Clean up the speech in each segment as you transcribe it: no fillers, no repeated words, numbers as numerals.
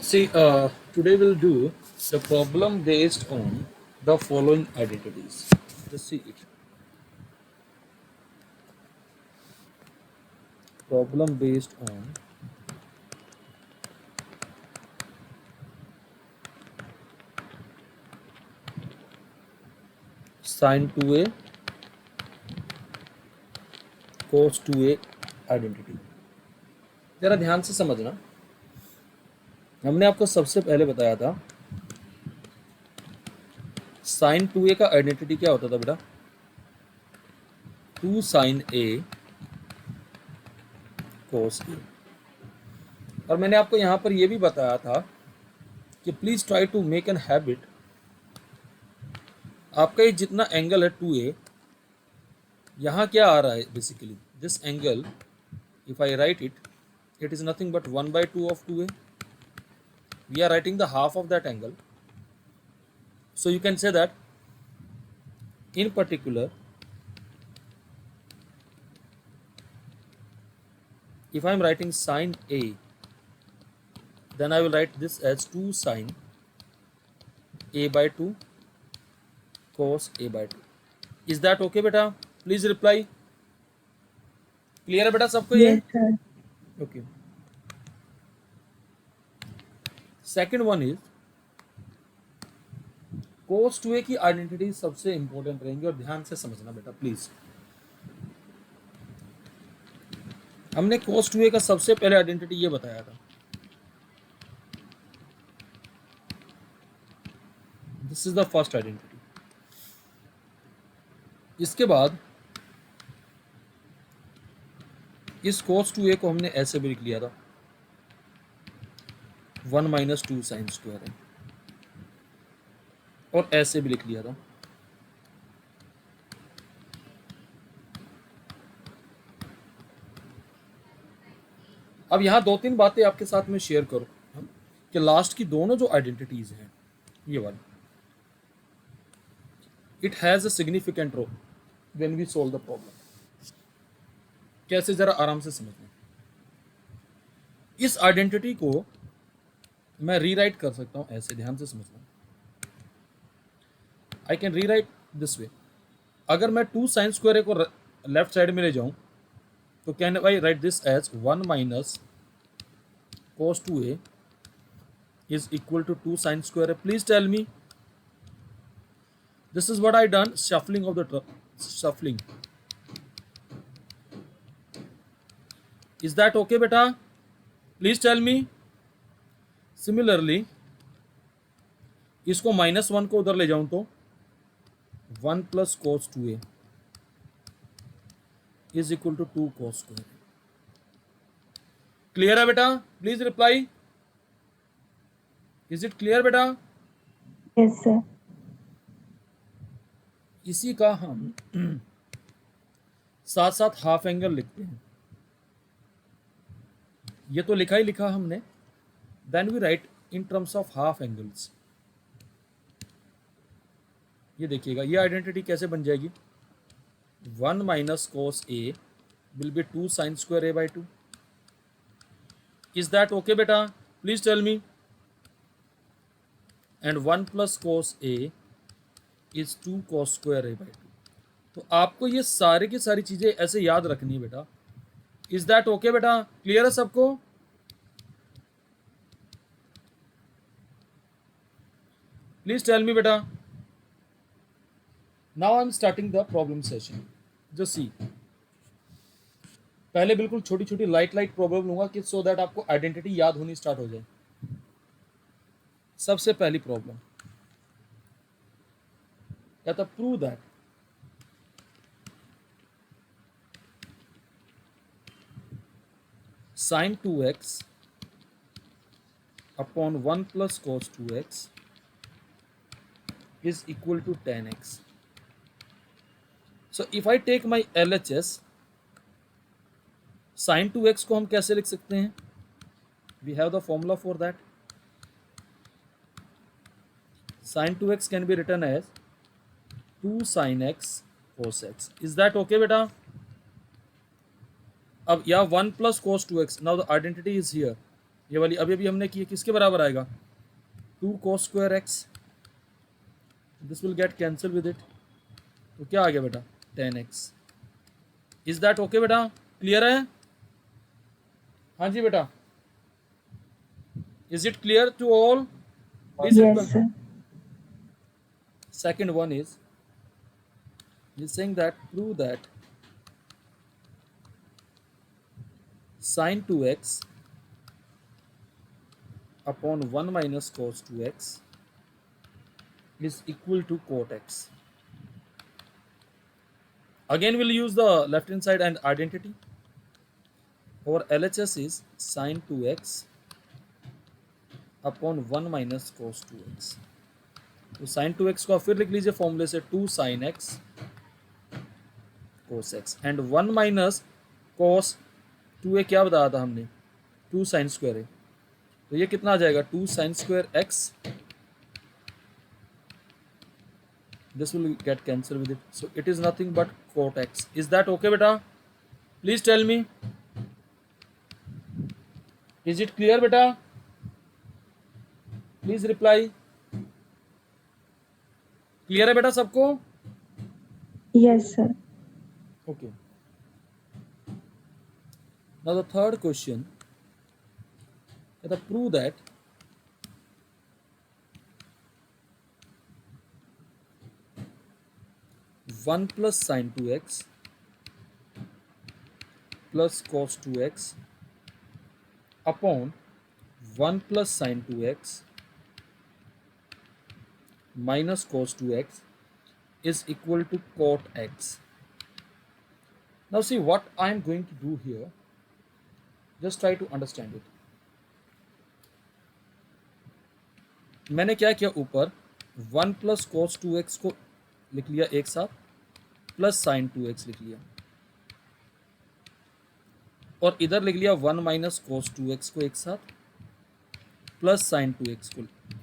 See, today we'll do the problem based on the following identities. Just see it. Problem based on sin 2a cos 2a identity. जरा ध्यान से समझना। हमने आपको सबसे पहले बताया था sin 2a का आइडेंटिटी क्या होता था बेटा? 2 sin a cos a। और मैंने आपको यहाँ पर यह भी बताया था कि please try to make an habit. आपका ये जितना एंगल है 2a, यहाँ क्या आ रहा है basically? This angle, if I write it, it is nothing but 1 by 2 of 2a. We are writing the half of that angle. So you can say that in particular, if I am writing sine a, then I will write this as 2 sine a by 2 cos a by 2. Is that okay beta? Please reply. Clear है बेटा सबको ये? Yes, sir. Okay. Second one is cos 2a की identity सबसे important रहेंगी और ध्यान से समझना बेटा प्लीज। हमने cos 2a का सबसे पहले आइडेंटिटी ये बताया था, this is the first identity. इसके बाद इस cos 2a को हमने ऐसे भी लिख लिया था 1 माइनस 2 साइन स्क्वायर है, और ऐसे भी लिख लिया था अब यहाँ दो तीन बातें आपके साथ में शेयर करो कि लास्ट की दोनों जो आइडेंटिटीज हैं ये वाली, it has a significant role when we solve the problem. कैसे? जरा आराम से समझना। इस आइडेंटिटी को मैं रीराइट कर सकता हूं ऐसे, ध्यान से समझना। I can rewrite this way. अगर मैं 2 साइन स्क्वायर को लेफ्ट साइड में ले जाऊं तो can I write this as 1 minus cos 2a is equal to 2 sin square. Please tell me. This is what I done, shuffling of the shuffling. Is that okay beta? Please tell me. Similarly, इसको -1 को उधर ले जाऊं तो 1 plus cos 2a is equal to 2 cos square. Clear है बेटा? Please reply. Is it clear बेटा? Yes, sir. इसी का हम साथ साथ हाफ एंगल लिखते हैं। ये तो लिखा ही लिखा हमने, then we write in terms of half angles. ये देखिएगा, ये आइडेंटिटी कैसे बन जाएगी? 1 minus cos A will be 2 sine square A by 2। Is that okay बेटा? Please tell me. And 1 plus cos A is 2 cos square A by 2। तो आपको ये सारी की सारी चीजें ऐसे याद रखनी है बेटा। इज दैट ओके बेटा? क्लियर है सबको? प्लीज टेल मी बेटा। Now I am starting the problem session. जो सी, पहले बिल्कुल छोटी छोटी लाइट लाइट प्रॉब्लम लूंगा कि सो दैट आपको आइडेंटिटी याद होनी स्टार्ट हो जाए। सबसे पहली प्रॉब्लम कहता prove that sin 2x upon 1 plus cos 2x is equal to tan x. So if I take my LHS, sin 2x को हम कैसे लिख सकते हैं? We have the formula for that. Sin 2x can be written as 2 sin x cos x. Is that okay बेटा? अब यहाँ 1 plus cos 2x, now the identity is here, ये वाली अभी अभी हमने की है, किसके बराबर आएगा? 2 cos square x. This will get cancel with it, तो क्या आ गया बेटा? 10x. इज दैट ओके बेटा? क्लियर है? हाँ जी बेटा, is it clear to all? Please Yes, reply. sir. Second one is saying that prove that sin 2x upon 1 minus cos 2x is equal to cot x. Again we'll use the left hand side and identity. Our LHS is sin 2x upon 1 minus cos 2x. तो sin 2x को आप फिर लिख लीजिए फॉर्मूले से, 2 sin x cos x and 1 minus cos 2a क्या बताया था हमने? 2 sin square है, तो ये कितना आ जाएगा? 2 sin square x. This will get cancelled with it, so it is nothing but cot x. Is that okay beta? Please tell me, is it clear beta? Please reply. Clear है बेटा सबको? Yes, sir. Okay. Now the third question, prove that one plus sin 2x plus cos 2x upon 1 plus sin 2x minus cos 2x is equal to cot x. Now see what I am going to do here. Just try to understand it. मैंने क्या किया, ऊपर 1 plus cos 2x को लिख लिया एक साथ, plus sin 2x लिख लिया, और इधर लिख लिया 1 minus cos 2x को एक साथ, प्लस sin 2x को लिख लिया.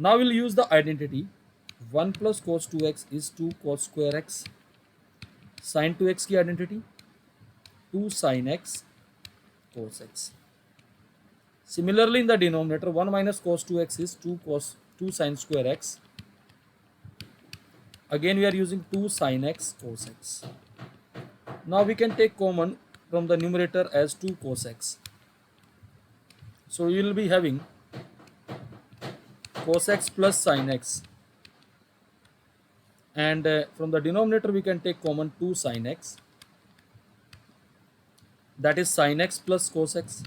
Now we'll use the identity. 1 plus cos 2x is 2 cos square x. Sin 2x की identity 2 sin x cos x. Similarly, in the denominator, 1 minus cos 2x is 2 sin square x. Again, we are using 2 sin x cos x. Now we can take common from the numerator as 2 cos x. So you will be having cos x plus sin x, and from the denominator we can take common 2 sin x, that is sin x plus cos x.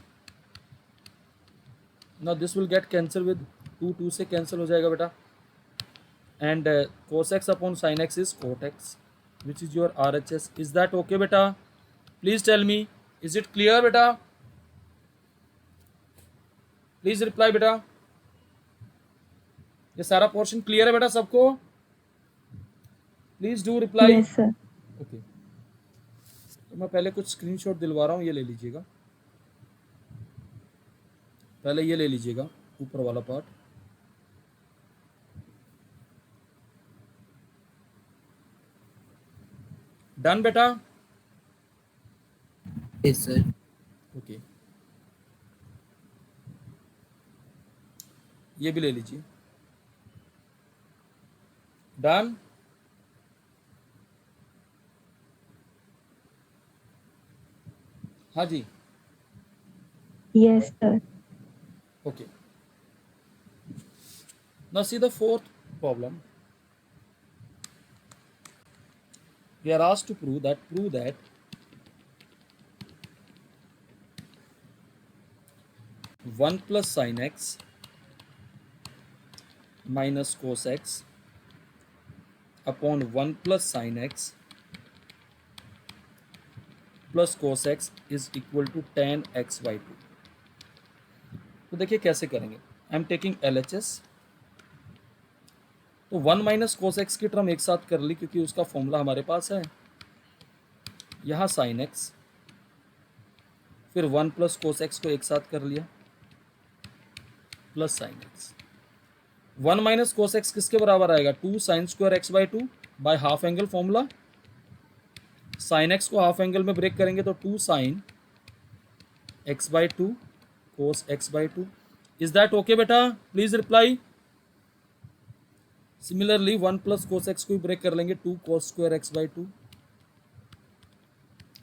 Now this will get cancelled with 2 से cancel हो जाएगा बेटा, and cos x upon sin x is cot x, which is your RHS. Is that okay beta? Please tell me, is it clear beta? Please reply beta. ये सारा portion clear है बेटा सबको? Please do रिप्लाई. Yes, sir. Okay, तो मैं पहले कुछ स्क्रीनशॉट दिलवा रहा हूँ, ये ले लीजिएगा. पहले ये ले लीजिएगा ऊपर वाला पार्ट. डन बेटा? Yes, sir. ओके, ये भी ले लीजिए. डन? हाँ जी. Yes, sir. Okay. Now see the fourth problem. We are asked to prove that 1 plus sin x minus cos x upon 1 plus sin x plus cos x is equal to tan x by 2. तो देखिए कैसे करेंगे. I am taking LHS. तो 1 minus cos x की term एक साथ कर ली क्योंकि उसका फॉर्मूला हमारे पास है. यहाँ साइन एक्स, फिर 1 प्लस कोस एक्स को एक साथ कर लिया, plus sine x. 1 minus cos x किसके बराबर आएगा? 2 sine square x by 2 by half angle formula. Sine x को हाफ एंगल में ब्रेक करेंगे तो 2 sine x by 2 cos x by 2. Is that okay beta? Please reply. Similarly 1 plus cos x को भी break कर लेंगे, 2 cos square x by 2.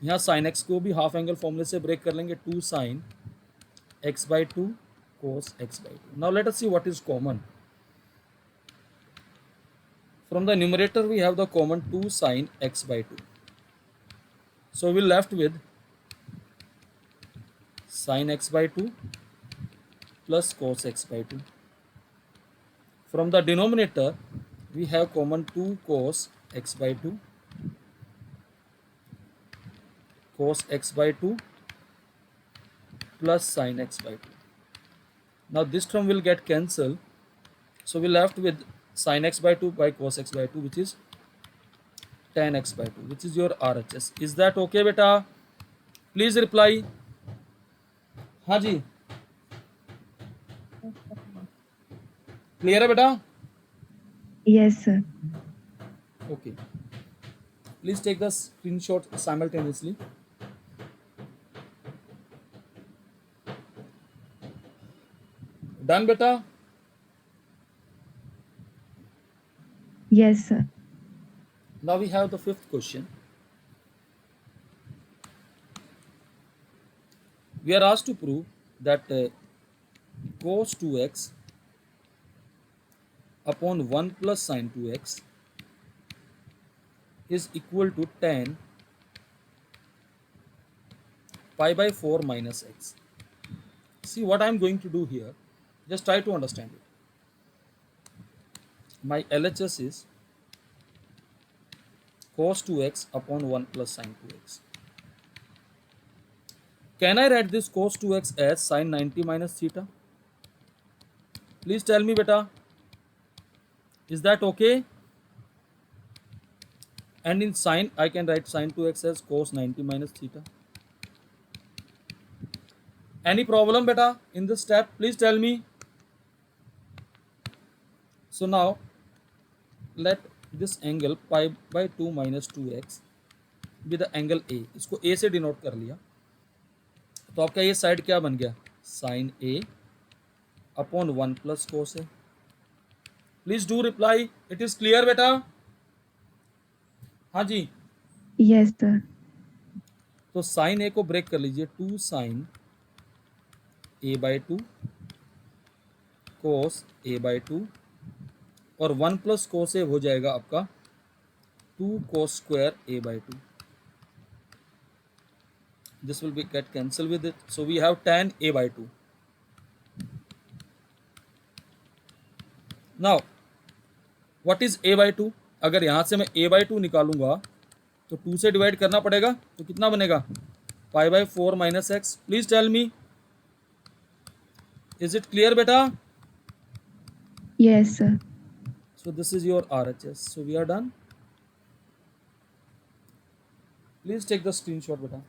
यहाँ sin x को भी हाफ एंगल फॉर्मूले से ब्रेक कर लेंगे, 2 sin x by 2 cos x by 2. Now let us see what is common. From the numerator we have the common 2 sin x by 2. So we left with sin x by 2 plus cos x by 2. From the denominator we have common 2 cos x by 2 cos x by 2 plus sin x by 2. Now this term will get cancelled, so we left with sin x by 2 by cos x by 2, which is tan x by 2, which is your RHS. Is that okay beta? Please reply. हाँ जी, clear है बेटा? Yes, sir. Okay. Please take the screenshot simultaneously. Done beta? Yes, sir. Now we have the fifth question. We are asked to prove that cos 2x upon 1 plus sin 2x is equal to tan pi by 4 minus x. See what I am going to do here. Just try to understand it. My LHS is cos 2x upon 1 plus sin 2x. Can I write this cos 2x as sin 90 minus theta? Please tell me beta. Is that okay? And in sin, I can write sin 2x as cos 90 minus theta. Any problem beta in this step? Please tell me. So now let this angle pi by 2 minus 2x be the angle A. इसको A से denote कर लिया, तो आपका ये side क्या बन गया? sin A upon 1 plus cos A. Please do reply. It is clear बेटा? हाँ जी. Yes, sir. तो sin A को ब्रेक कर लीजिए, 2 sin A by 2 cos A by 2 और 1 प्लस cos A हो जाएगा आपका 2 cos square A by 2. This will be get cancelled with it. So we have tan A by 2. Now what is A by 2? अगर यहाँ से मैं A by 2 निकालूंगा तो 2 से डिवाइड करना पड़ेगा, तो कितना बनेगा? Pi by 4 minus x. Please tell me, is it clear बेटा? Yes, sir. So this is your RHS. So we are done. Please take the screenshot beta.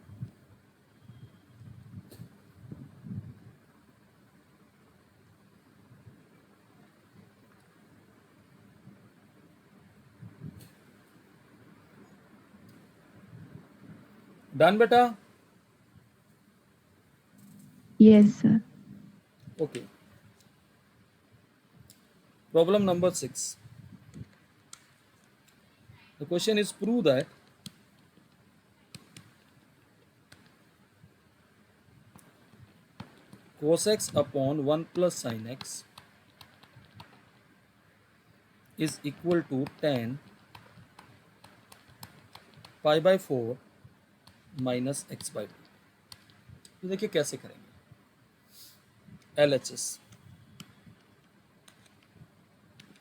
Done beta? Yes, sir. Okay. Problem number 6. The question is prove that cos x upon 1 plus sin x is equal to tan pi by 4 minus x by 2. तो देखिए कैसे करेंगे. LHS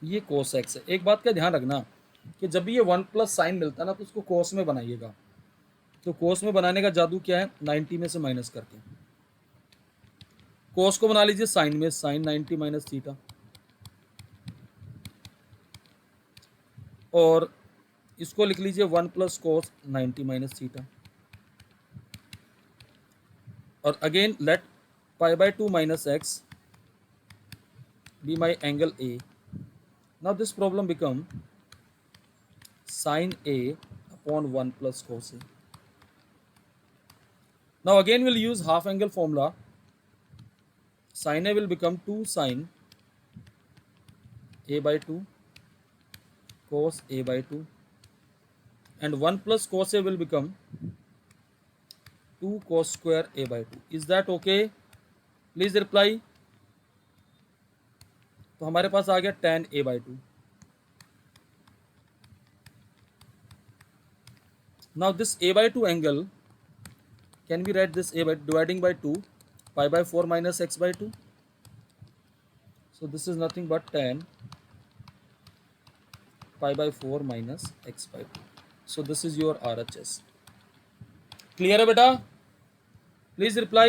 ये cos x है. एक बात का ध्यान रखना कि जब भी ये 1 प्लस साइन मिलता है ना, तो उसको cos में बनाइएगा. तो cos में बनाने का जादू क्या है? 90 में से माइनस करके cos को बना लीजिए साइन में, साइन 90 माइनस थीटा, और इसको लिख लीजिए 1 प्लस cos 90 माइनस थीटा. और again let pi by 2 minus x be my angle A. Now this problem become sin A upon 1 plus cos A. Now again we'll use half angle formula. sin a will become 2 sin a by 2 cos a by 2, and 1 plus cos a will become 2 cos square a by 2. Is that okay? Please reply. तो हमारे पास आ गया tan a by 2. Now this a by 2 angle, can we write this a by dividing by 2, pi by 4 minus x by 2? So this is nothing but tan pi by 4 minus x by 2. So this is your RHS. Clear है बेटा? Please reply.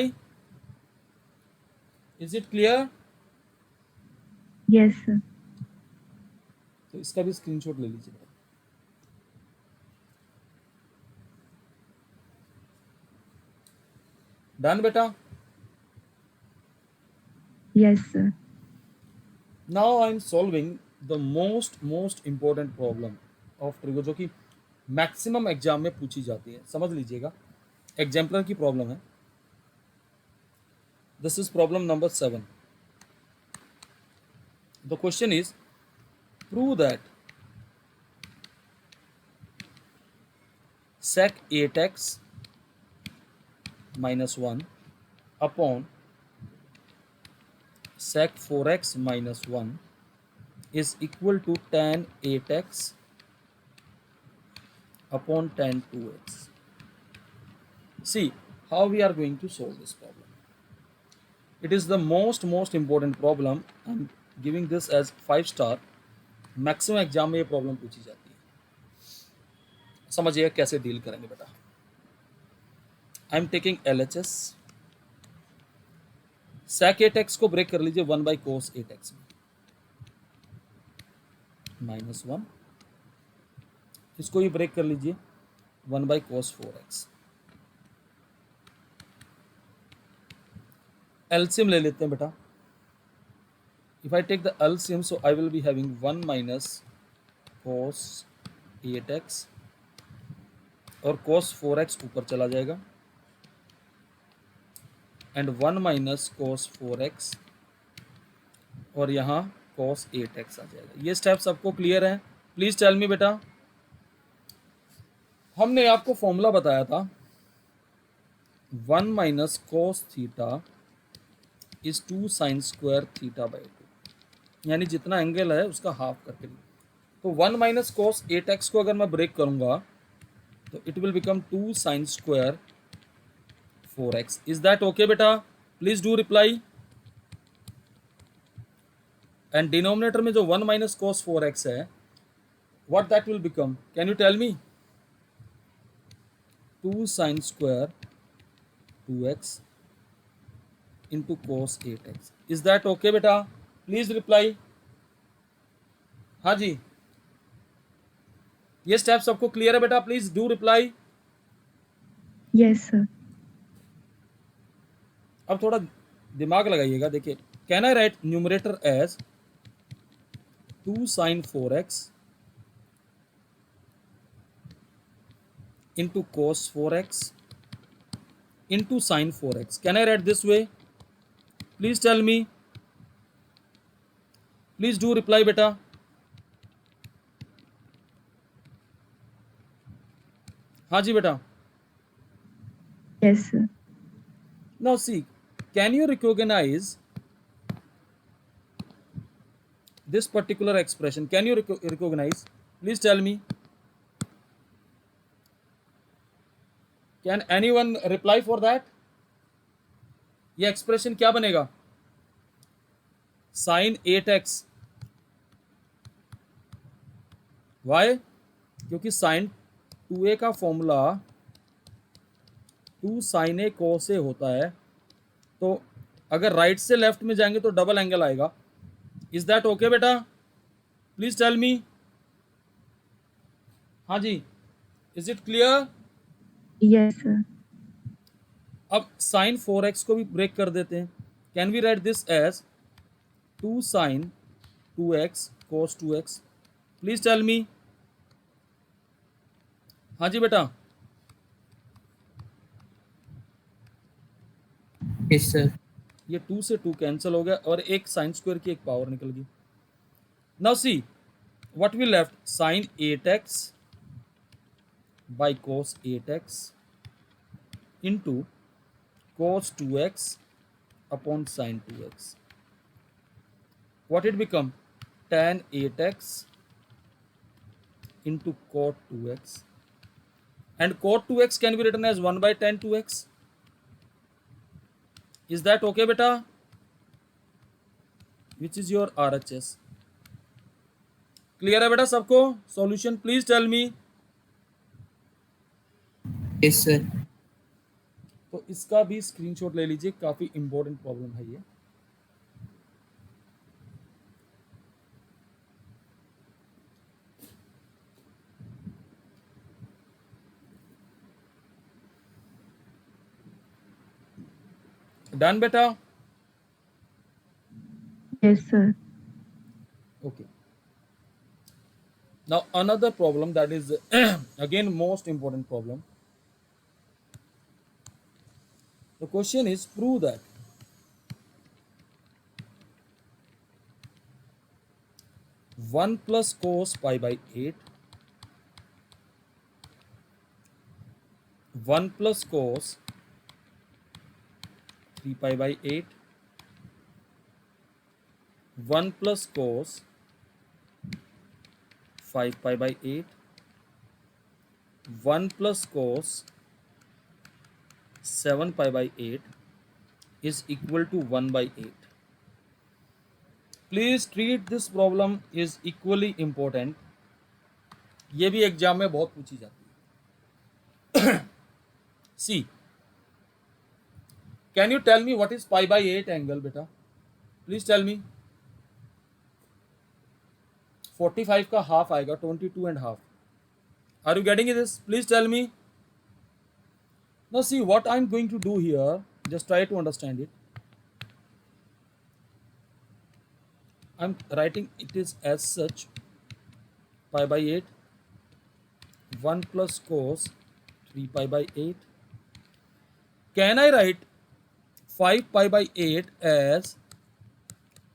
Is it clear? Yes, sir. तो इसका भी screenshot ले लीजिए. Done बेटा? Yes, sir. Now I am solving the most important problem of trigo, जो कि मैक्सिमम एग्जाम में पूछी जाती है. समझ लीजिएगा, एग्जाम्पलर की प्रॉब्लम है. This is problem number 7. The question is, prove that sec 8x minus 1 upon sec 4x minus 1 is equal to tan 8x upon tan 2x. See how we are going to solve this problem. It is the most important problem. I'm giving this as 5 star. Maximum exam में ये problem पूछी जाती है. समझिए कैसे deal करेंगे बेटा. I am taking LHS. sec 8x को ब्रेक कर लीजिए 1 by cos 8x में, माइनस 1. इसको भी ब्रेक कर लीजिए 1 by cos 4x. LCM ले लेते हैं बेटा. If I take the LCM, so I will be having 1 minus cos 8x और cos 4x ऊपर चला जाएगा, एंड 1 माइनस cos 4x और यहाँ cos 8x आ जाएगा. ये स्टेप सबको क्लियर है? प्लीज टेल मी बेटा. हमने आपको फॉर्मूला बताया था 1 minus cos theta is 2 sine square theta by 2, यानी जितना एंगल है उसका हाफ करके. तो 1 माइनस cos 8x को अगर मैं ब्रेक करूंगा तो it will become 2 sine square 4x. Is that okay बेटा? Please do reply. And denominator में जो 1 माइनस cos 4x है, what that will become? Can you tell me? 2 sine square 2x into cos 8x. Is that okay बेटा? Please reply. हाँ जी, ये step सबको clear है बेटा? प्लीज डू रिप्लाई. Yes, sir. अब थोड़ा दिमाग लगाइएगा. देखिए, can I write numerator as 2 sine 4x into cos 4x into sin 4x. Can I write this way? Please tell me. Please do reply बेटा. हाँ जी बेटा. Yes, sir. Now see, can you recognize this particular expression? Can you recognize? Please tell me. Can anyone reply for that? ये expression क्या बनेगा? sin 8x. Y? क्योंकि sin 2a का formula 2 sin a cos a होता है. तो अगर right से लेफ्ट में जाएंगे तो डबल एंगल आएगा. इज दैट ओके बेटा? Please tell me. हाँ जी, is it clear? Yes, sir. अब sin 4x को भी ब्रेक कर देते हैं. Can we write this as 2 sin 2x cos 2x? Please tell me. हाँ जी बेटा. Yes, sir. ये 2 से 2 कैंसिल हो गया और एक साइन स्क्वायर की एक पावर निकल गई. Now see what we left, sin 8x by cos 8x into cos 2x upon sin 2x. What it become? Tan 8x into cot 2x, and cot 2x can be written as 1 by tan 2x. Is that okay beta? Which is your RHS? Clear है बेटा सबको? Solution please tell me. Yes sir. तो इसका भी screenshot ले लीजिए, काफी important problem है ये. डन बेटा? Yes, sir. Okay. Now another problem that is again most important problem. The question is, prove that one plus cos pi by 8, 1 plus cos 3 pi by 8, 1 plus cos 5 pi by 8, 1 plus cos 7 pi by 8 is equal to 1 by 8. Please treat this problem is equally important. ये भी exam में बहुत पूछी जाती है. See, can you tell me what is pi by 8 angle बेटा? Please tell me. 45 का half आएगा 22 and half. Are you getting this? Please tell me. Now see what I'm going to do here. Just try to understand it. I'm writing it is as such, pi by 8, 1 plus cos 3 pi by 8. Can I write 5 pi by 8 as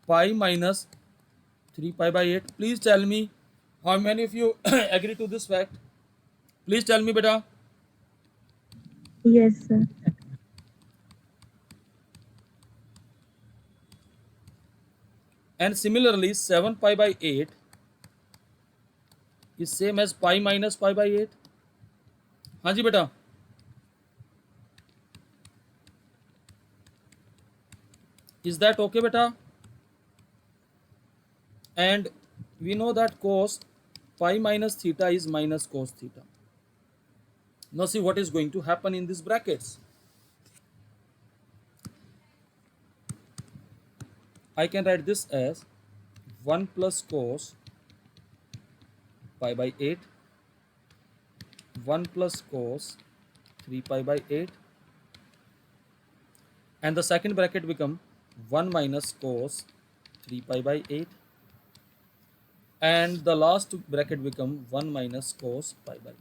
pi minus 3 pi by 8? Please tell me how many of you agree to this fact. Please tell me beta. Yes, sir. And similarly 7 pi by 8 is same as pi minus pi by 8. हाँ जी बेटा. Is that okay beta? And we know that cos pi minus theta is minus cos theta. Now see what is going to happen in these brackets. I can write this as 1 plus cos pi by 8, 1 plus cos 3 pi by 8, and the second bracket become 1 minus cos 3 pi by 8, and the last bracket become 1 minus cos pi by 8.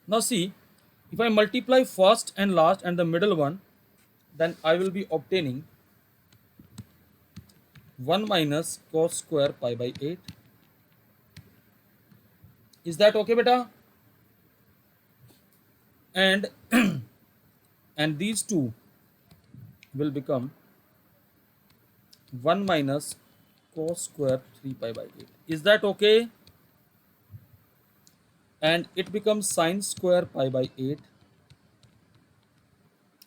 Now see, if I multiply first and last and the middle one, then I will be obtaining 1 minus cos square pi by 8. Is that okay beta? And and these two will become 1 minus cos square 3 pi by 8. Is that okay? And it becomes sin square pi by 8,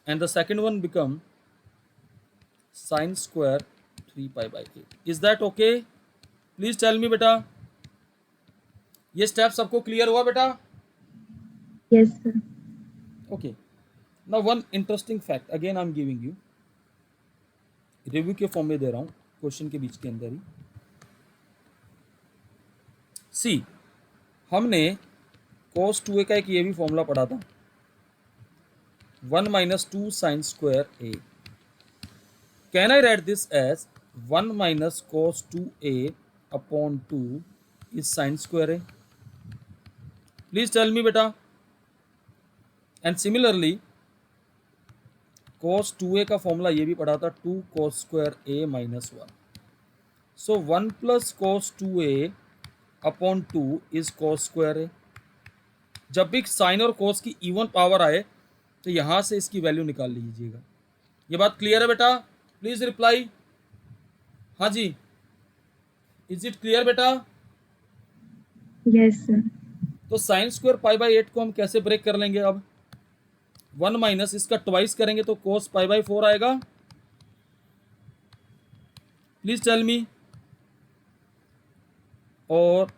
and the second one become sin square 3 pi by 8. Is that okay? Please tell me beta. ये step सबको clear हुआ बेटा? Yes, sir. Okay. Now one interesting fact again I'm giving you. Review के form में दे रहा हूं, question के बीच के अंदर ही. सी, हमने cos 2a का एक ये भी फॉर्मूला पढ़ा था, 1 minus 2 sin square a. Can I write this as 1 minus cos 2a upon 2 is sin square a? Please tell me beta. And similarly cos 2a का फॉर्मूला ये भी पढ़ा था, 2 cos square a minus 1. So 1 plus cos 2a upon 2 is cos square a. जब भी sign और cos की even power आए तो यहां से इसकी वैल्यू निकाल लीजिएगा. ये बात क्लियर है बेटा? Please reply. हाँ जी, इज इट क्लियर बेटा? Yes, sir. तो साइन स्क्वायर पाई बाई 8 को हम कैसे ब्रेक कर लेंगे? अब 1 माइनस इसका ट्वाइस करेंगे तो cos पाई बाई 4 आएगा. Please tell me. और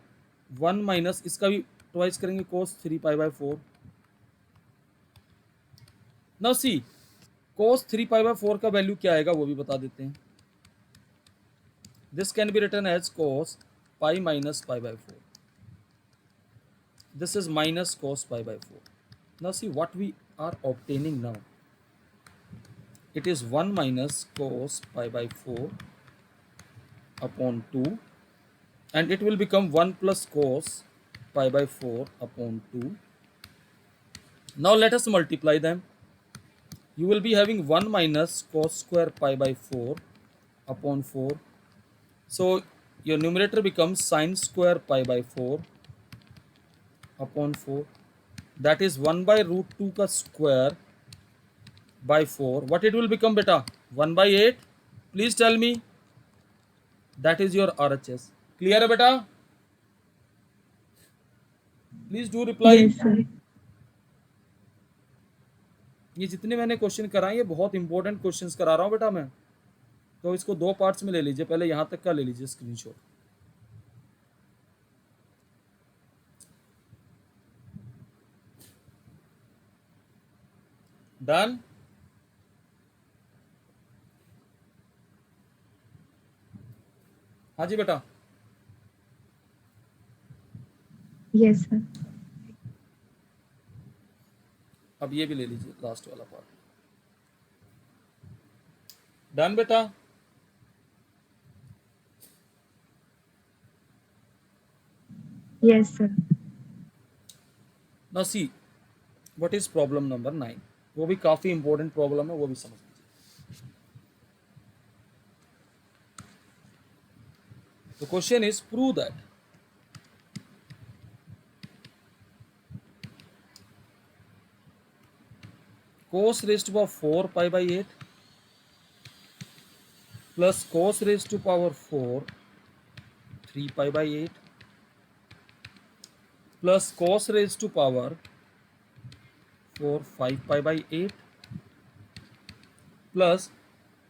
1 माइनस इसका भी ट्वाइस करेंगे, cos 3 pi by 4. Now see, cos 3 pi by 4 का वैल्यू क्या आएगा वो भी बता देते हैं. This can be written as cos pi minus pi by 4. This is minus cos pi by 4. Now see what we are obtaining now. It is 1 minus cos pi by 4 upon 2, and it will become 1 plus cos pi by 4 upon 2. Now let us multiply them. You will be having 1 minus cos square pi by 4 upon 4. So your numerator becomes sin square pi by 4 upon 4. That is 1 by root 2 का square by 4. What it will become beta? 1 by 8. Please tell me. That is your RHS. Clear है beta? Please do reply. Yes, sir. ये जितने मैंने question कराए ये बहुत important questions करा रहा हूँ बेटा मैं. तो इसको 2 पार्ट्स में ले लीजिए. पहले यहाँ तक का ले लीजिए स्क्रीनशॉट. डन. हाँ जी बेटा. Yes, sir. अब ये भी ले लीजिए लास्ट वाला पार्ट. डन बेटा. Yes, sir. Now see what is problem number 9. वो भी काफी इंपॉर्टेंट प्रॉब्लम है, वो भी समझ लीजिए. The question is prove that cos raised to power 4 pi by 8 plus cos raised to power 4 3 pi by 8 plus cos raised to power 4 5 pi by 8 plus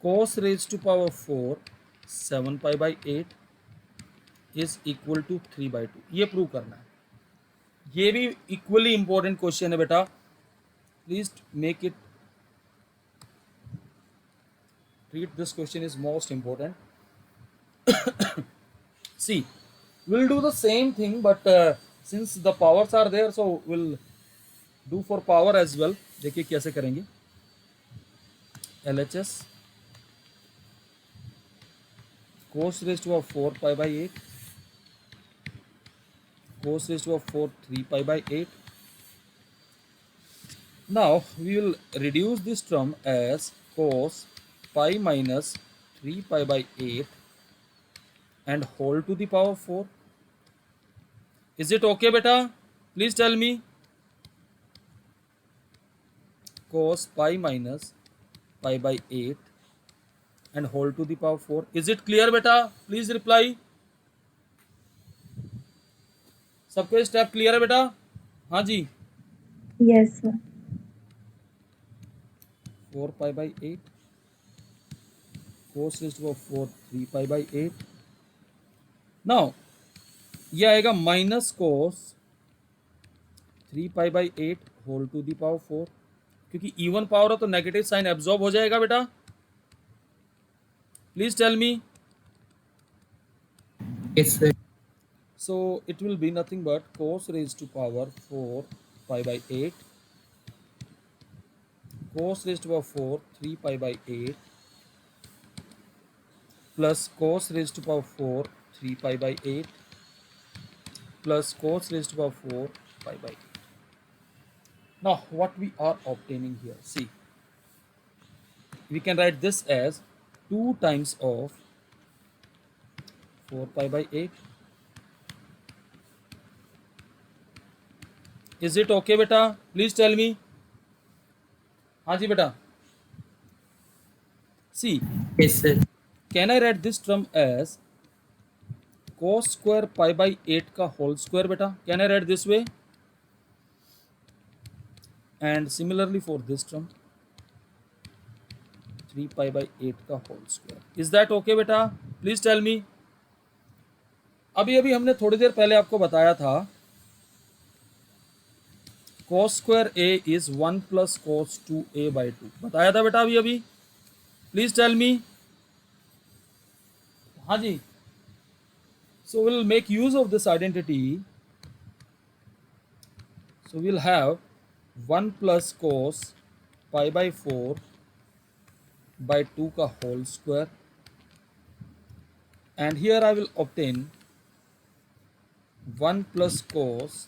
cos raised to power 4 7 pi by 8 is equal to 3 by 2. ये prove करना है. ये भी equally important question है बेटा. Please make it read. This question is most important. See, we'll do the same thing, but since the powers are there, so we'll do for power as well. देखिए कैसे करेंगे. LHS cos raised to 4 pi by 8 cos raised to 4 3 pi by 8. Now we will reduce this term as cos pi minus 3 pi by 8 and whole to the power 4. Is it okay beta? Please tell me. Cos pi minus pi by 8 and whole to the power 4. Is it clear beta? Please reply. सबको step clear है बेटा? हाँ जी. Yes, sir. 4 pi by 8 cos raised to 4 3 pi by 8. Now ये आएगा minus cos 3 pi by 8 whole to the power 4. क्योंकि even power है तो negative sign absorb हो जाएगा बेटा. Please tell me. Yes, sir. So it will be nothing but cos raised to power 4 pi by 8 cos raised to power 4 3 pi by 8 plus cos raised to power 4 3 pi by 8 plus cos raised to power 4 pi by 8. Now what we are obtaining here, see, we can write this as 2 times of 4 pi by 8. Is it okay beta? Please tell me. हाँ जी बेटा. See, Yes, sir. can I write this term as cos square pi by 8 का whole square बेटा? Can I write this way? And similarly for this term 3 pi by 8 का whole square. Is that okay बेटा? Please tell me. अभी अभी हमने थोड़ी देर पहले आपको बताया था cos square a is 1 plus cos 2a by 2. बताया था बेटा अभी अभी. Please tell me. हाँ जी. So we'll make use of this identity. So we'll have 1 plus cos pi by 4 by 2 का whole square, and here I will obtain 1 plus cos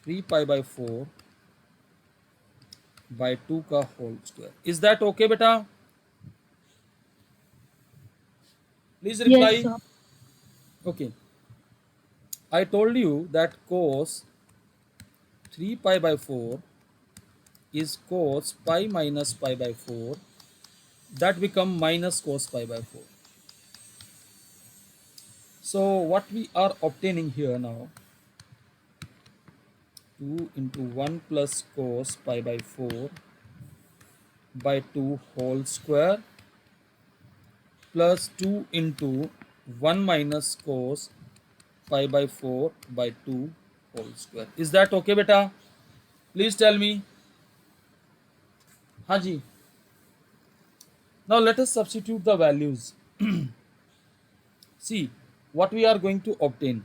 3 pi by 4 by 2 का whole square. Is that okay beta? Please reply. Yes, sir. Okay. I told you that cos 3 pi by 4 is cos pi minus pi by 4. That become minus cos pi by 4. So what we are obtaining here now, 2 into 1 plus cos pi by 4 by 2 whole square plus 2 into 1 minus cos pi by 4 by 2 whole square. Is that okay beta? Please tell me. हाँ जी. Now let us substitute the values. See what we are going to obtain.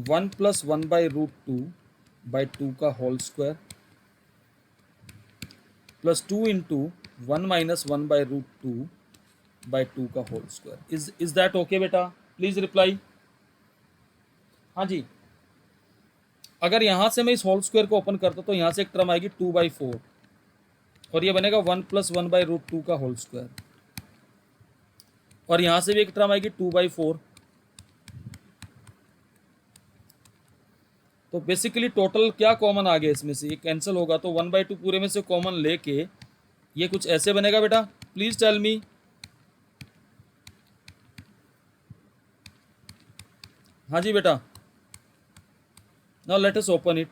1 plus 1 by root 2 by 2 का whole square plus 2 into 1 minus 1 by root 2 by 2 का whole square. Is that okay बेटा? Please reply. हाँ जी. अगर यहाँ से मैं इस whole square को ओपन करता तो यहाँ से एक टर्म आएगी 2 by 4 और ये बनेगा 1 plus 1 by root 2 का होल स्क्वायर, और यहाँ से भी एक टर्म आएगी 2 by 4. तो बेसिकली टोटल क्या कॉमन आ गया इसमें से, ये कैंसिल होगा तो 1 by 2 पूरे में से कॉमन लेके ये कुछ ऐसे बनेगा बेटा. Please tell me. हाँ जी बेटा. Now let us open it.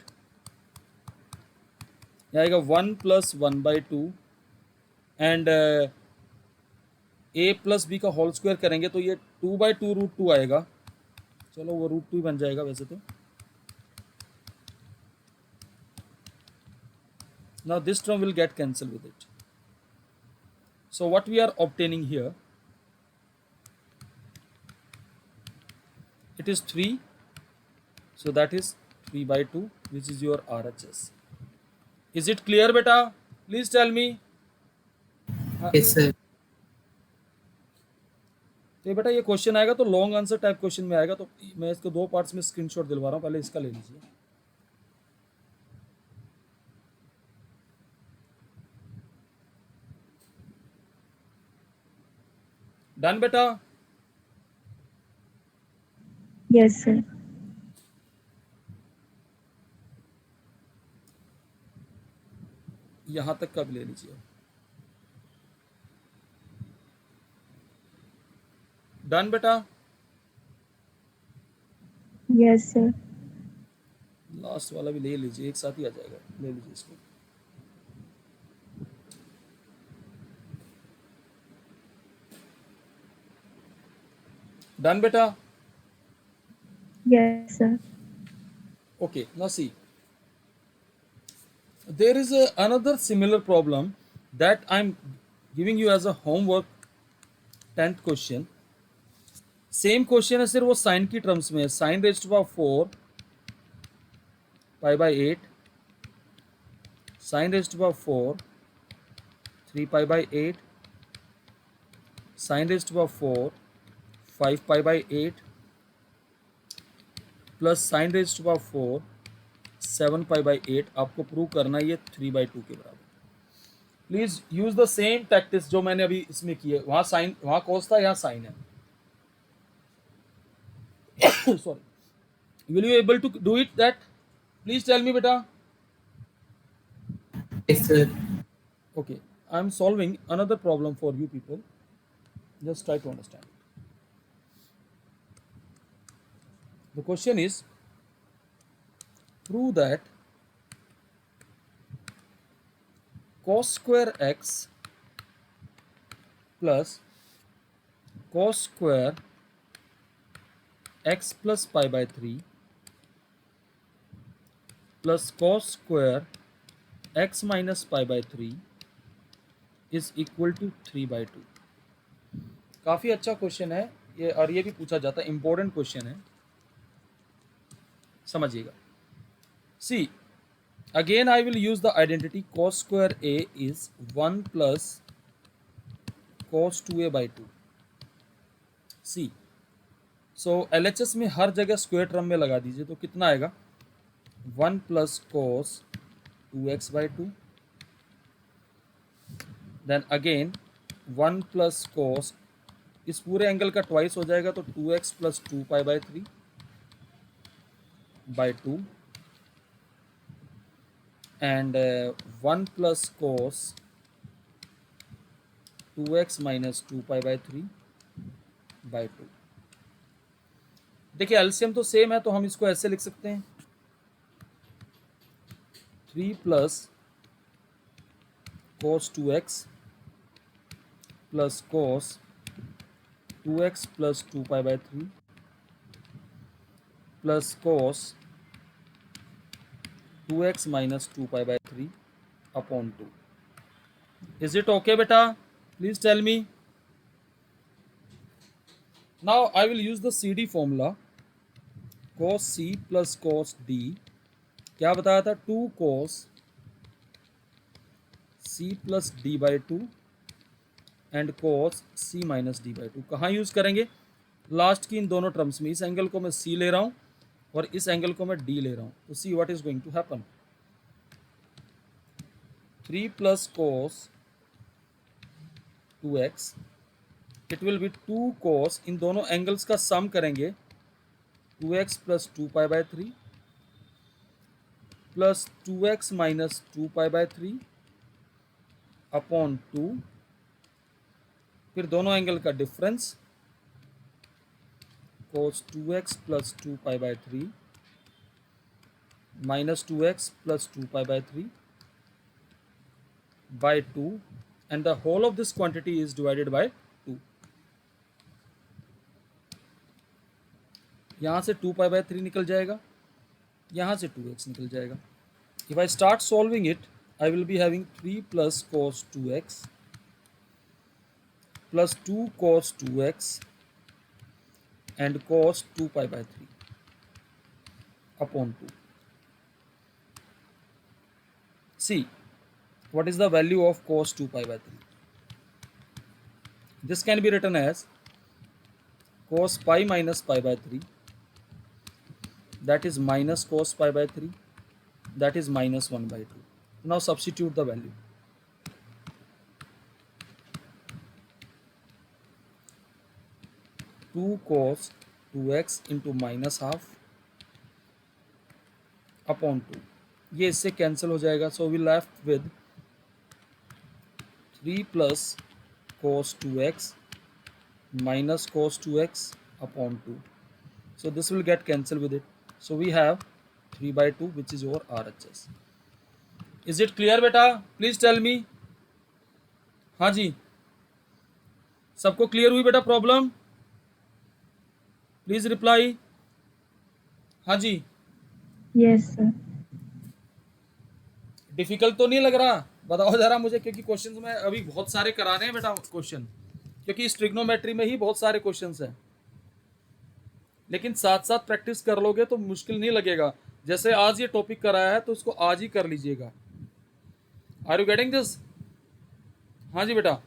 ये आएगा 1 plus 1 by 2 and a plus B का होल स्क्वायर करेंगे तो ये 2 by 2 रूट 2 आएगा. चलो वो रूट 2 ही बन जाएगा वैसे तो. Now this term will get cancelled with it. So what we are obtaining here, it is 3, so that is 3 by 2, which is your RHS. Is it clear beta? Please tell me. Yes, sir. तो बेटा ये question आएगा तो long answer type question में आएगा, तो मैं इसको दो पार्ट्स में स्क्रीनशॉट दिलवा रहा हूँ. पहले इसका ले लीजिए. डन बेटा. Yes, sir. यहां तक का भी ले लीजिए. डन बेटा. Yes, sir. लास्ट वाला भी ले लीजिए, एक साथ ही आ जाएगा. ले लीजिए इसको. डन बेटा. Yes, sir. Okay, now see. There is another similar problem that I'm giving you as a homework. 10th question. Same question है, सिर्फ वो साइन की टर्म्स में है. Sine raised to power 4 pi by 8, sine raised to power 4 3 pi by 8, sine raised to power 4 5 pi by 8 plus sine raised to power 4 7π/8 आपको prove करना है ये 3/2 के बराबर। Please use the same practice जो मैंने अभी इसमें की है। वहां साइन, वहां कॉस था, यहाँ साइन है। Sorry, will you able to do it that? Please tell me बेटा। Yes, sir. Okay, I am solving another problem for you people. Just try to understand. The question is, prove that cos square x plus cos square x plus pi/3 plus cos square x minus pi/3 is equal to 3/2। काफ़ी अच्छा question है ये, और ये भी पूछा जाता है, इंपॉर्टेंट क्वेश्चन है, समझिएगा। See again I will use the identity cos square a is 1 plus cos 2a/2। See so LHS में हर जगह स्क्वायर टर्म में लगा दीजिए, तो कितना आएगा? 1 plus cos 2x/2, then again 1 plus cos, इस पूरे एंगल का ट्वाइस हो जाएगा, तो 2x plus 2π/3 by 2 and 1 plus cos 2x minus 2π/3 by 2। देखिए एलसीएम तो सेम है, तो हम इसको ऐसे लिख सकते हैं 3 plus cos 2x plus cos 2x plus 2π/3 plus cos 2x minus 2π/3 upon 2। Is it okay beta? Please tell me. Now I will use the CD formula, cos C plus cos D। क्या बताया था? 2 cos C plus D/2 and cos C minus D/2। कहाँ use करेंगे? Last की इन दोनों terms में। इस angle को मैं C ले रहा हूँ और इस एंगल को मैं D ले रहा हूँ, तो see what is going to happen? 3 plus cos 2x, it will be 2 cos, इन दोनों एंगल्स का सम करेंगे 2x plus 2π/3 plus 2x minus 2π/3 upon 2, फिर दोनों एंगल का difference cos 2x plus 2π/3 minus 2x plus 2π/3 by 2 and the whole of this quantity is divided by 2। यहाँ से 2π/3 निकल जाएगा, यहाँ से 2x निकल जाएगा। If I start solving it, I will be having 3 plus cos 2x plus 2 cos 2x and cos 2π/3 upon 2। See, what is the value of cos 2π/3? This can be written as cos pi minus pi/3, that is minus cos pi/3, that is minus 1/2। Now substitute the value। Two cos 2x into minus half upon 2, ये इससे cancel हो जाएगा। So we left with 3 plus cos 2x minus cos 2x upon 2। So this will get cancelled with it. So we have 3/2 which is your RHS। Is it clear बेटा? Please tell me। हाँ जी, सबको clear हुई बेटा problem? Please reply. हाँ जी, yes sir. Difficult तो नहीं लग रहा? बताओ जरा मुझे, क्योंकि क्वेश्चंस में अभी बहुत सारे कराने हैं बेटा क्वेश्चन, क्योंकि इस ट्रिग्नोमेट्री में ही बहुत सारे क्वेश्चंस हैं। लेकिन साथ साथ प्रैक्टिस कर लोगे तो मुश्किल नहीं लगेगा। जैसे आज ये टॉपिक कराया है तो इसको आज ही कर लीजिएगा। Are you getting this? हाँ जी बेटा।